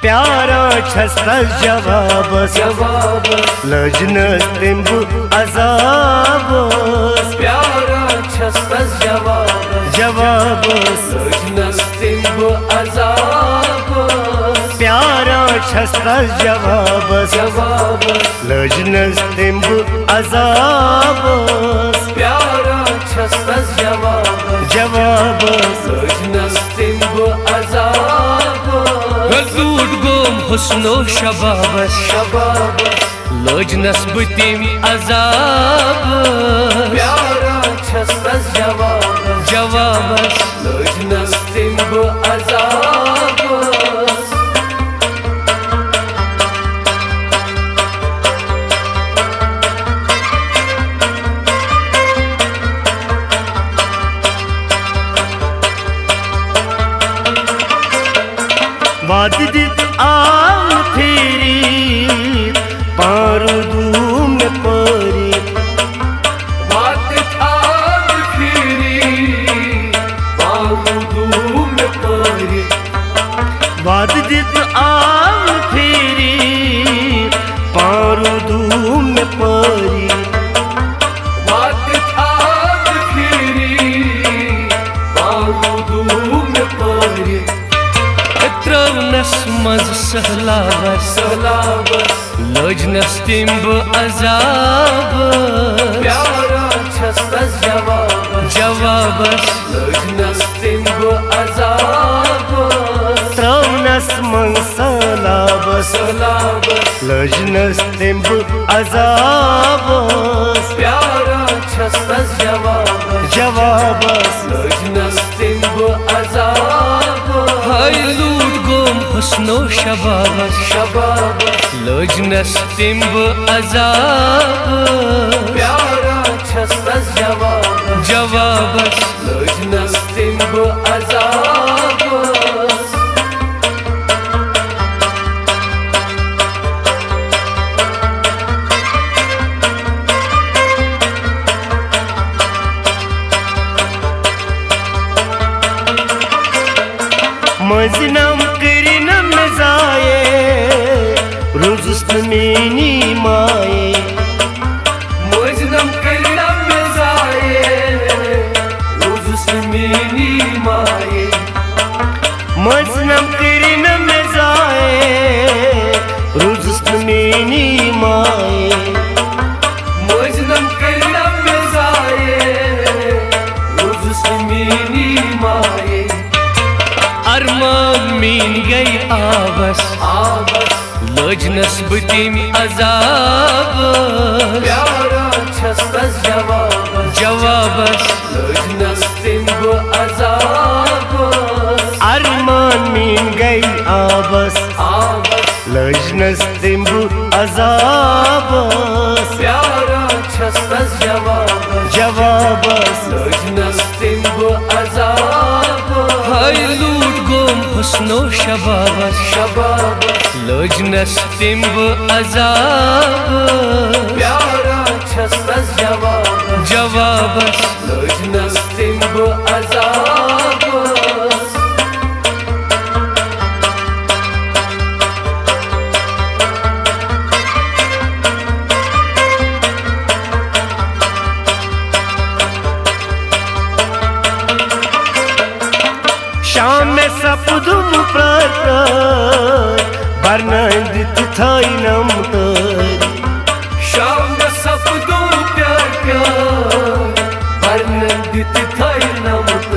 प्यारा छस जवाबस लजनस तिम्बु अजाबस प्यारा छस जवाबस लजनस तिम्बु अजाबस प्यारा छस जवाबस लजनस तिम्बु अजाबस प्यारा छस जवाबस लजनस तिम्बु अजाबस लूट गोम हुस्नो शबाबस लजनस बतिम अजाबस प्यारा छस जवाबस लजनस तिम्बु अजाबस वाद दित आम फेरी पारू धूम परी वाद आम फेरी पारू धूम परी वाद दित आम फेरी पारू धूम परी वाद आम फेरी पारू धूम परी त्रवनस मज सहलाबस लजनस तिम्ब अजाबस प्यारा छस जवाबस लजनस तिम्बु अजाबस त्रवनस मंसलाबस लजनस तिम्बु अजाबस प्यारा छस जवाबस लजनस तिम्बु अजाबस हाय लूट गोम हुस्नो शबाबस लजनस तिम्ब अजाबस प्यारा छस जवाबस लजनस तिम्बु अजाबस मजनम करिनम जाए रुजुस्त मेनी माए मजनम करिनम जाए रुजुस मेनी माए मजनम करिनम जाए रुजुस्त मेनी माए मजनम करिनम जाए रुजुस मेनी माए अरमान मीन गई आबस लजनस बतिम अजाबस प्यारा छस जवाबस लजनस तिम्बु अजाबस अरमान मीन गई आबस लजनस तिम्बु अजाबस प्यारा छस जवाबस लजनस तिम्बु अजाबस हाय लूट गोम हुस्नो शबाबस लजनस तिम्ब अजाबस प्यारा छस जवाबस लजनस तिम्बु अजाबस शाम में सपुदुम प्रात बरनंदित थाई नम शाम सपदो प्यार प्यार वर्णित थाई नमत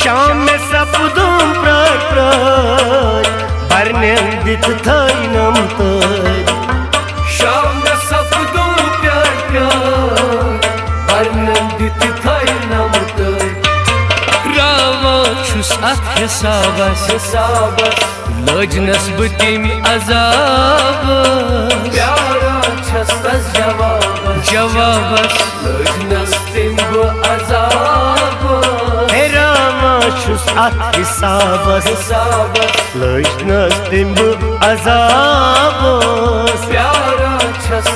शाम में सपुदुम प्रात बरनंदित थाई नम शाम सपदो प्यार प्यार वर्णित थाई नमत रावा छुस अथ हिसाबस लजनस बतिम अजाबस प्यारा छस जवाबस लजनस तिम्बु अजाबस रामा छुस हिसाबस लजनस तिम्बु अजाबस प्यारा छस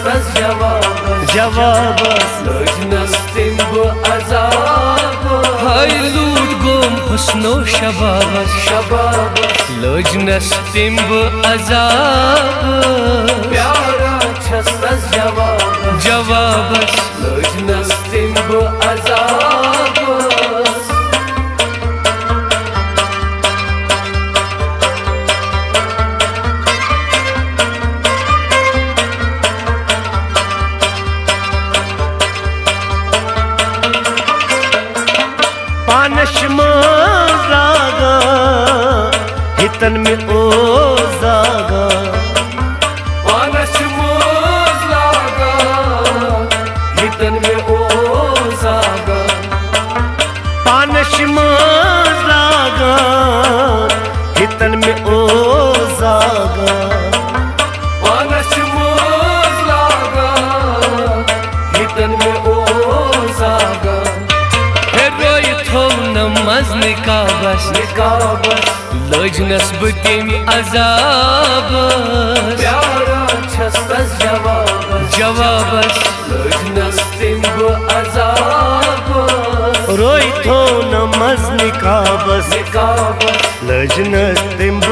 जवाबस लजनस तिम्बु अजाबस हाय लूट गोम husno shababas शबाबस Lojnas timbu azabas प्यारा छस्तस जवाबस Javabas लजनस तिम्ब अजाबस पानश लागा हितन में ओ जागा पानश मोज लागा हितन में ओ जागा पानश लागा हितन में ओ जागा पानश मोज लागा हितन में ओ जागा Heroy tho namaz nikabas निकाबस Lojnas butim azabas प्यारा छस्तस जवाबस Javabas लजनस तिम्ब अजाबस रोई थो नमज निकाबस निकाबस लजनस तिम्ब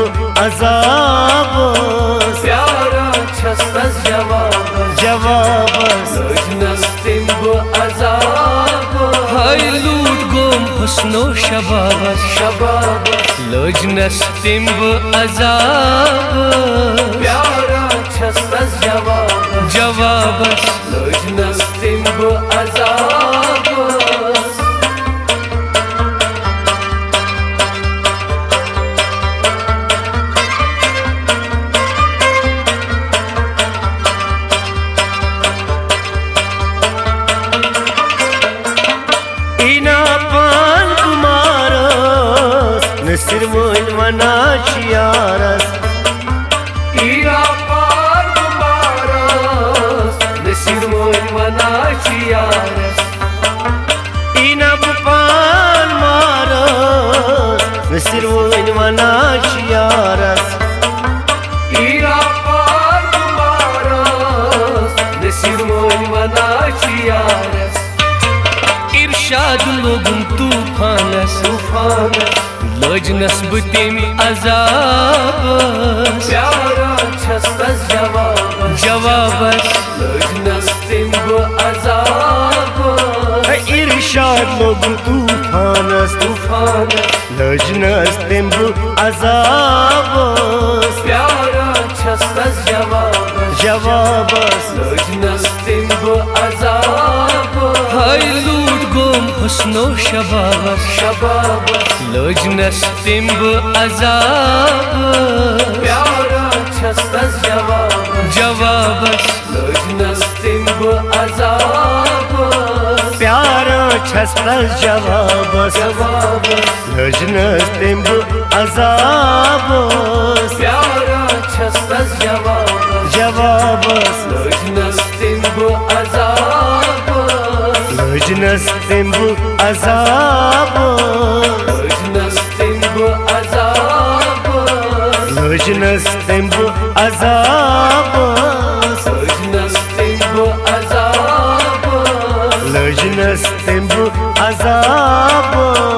अजाबस प्यारा छस्तस जवाबस जवाबस लजनस तिम्ब अजाबस Hay loot gom husno shababas शबाबस Lojnas timbu azabas प्यारा छस्तस जवाबस Javabas लजनस तिम्ब अजाबस इना पान कुमारस नसिर मोइन मनाशियारस ईरा पार गुमारस नसीर मोइन वनाशियारस इना पान मारस नसिर मोइन मनाशियारस ईरा पार गुमारस Naseer Moin वनाशियारस Irshad logun tufanas तूफानस Lojnas butim azabas प्यारा छस्तस जवाबस Javabas लजनस तिम्ब अजाबस इरशाद लोगुन तूफानस तूफानस लजनस तिम्ब अजाबस प्यारा छस्तस जवाबस जवाबस लजनस तिम्ब अजाबस Hay loot gom husno shababas शबाबस Lojnas timbu azabas प्यारा छस्तस जवाबस Javabas लजनस तिम्ब अजाबस प्यारा छस्तस जवाबस जवाबस लजनस तिम्ब अजाबस प्यारा छस्तस जवाबस जवाबस लजनस तिम्ब अजाबस लजनस तिम्ब अजाबस लजनस तिम्ब अजाबस लजनस तिम्ब अजाबस लजनस तिम्ब अजाबस लजनस तिम्ब अजाबस